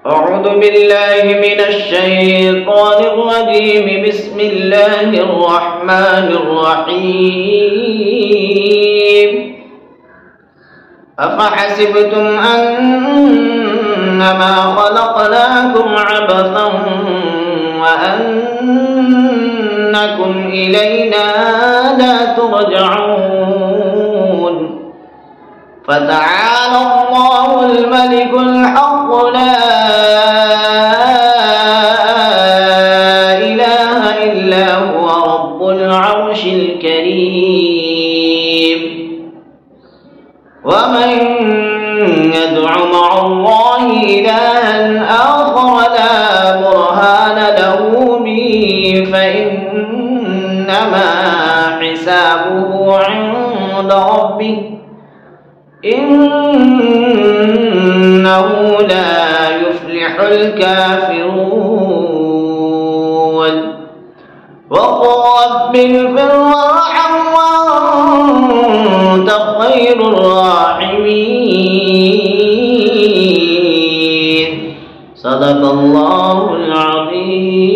أعوذ بالله من الشيطان الرجيم. بسم الله الرحمن الرحيم. أفحسبتم أنما خلقناكم عبثا وأنكم إلينا لا ترجعون. فتعالى الله الملك الحق لا إله إلا هو رب العرش الكريم. ومن يدع مع الله إلها آخر لا برهان له به فإنما حسابه عند ربه إنه لا يفلح الكافرون. وقل رب اغفر وارحم وأنت خير الراحمين. صدق الله العظيم.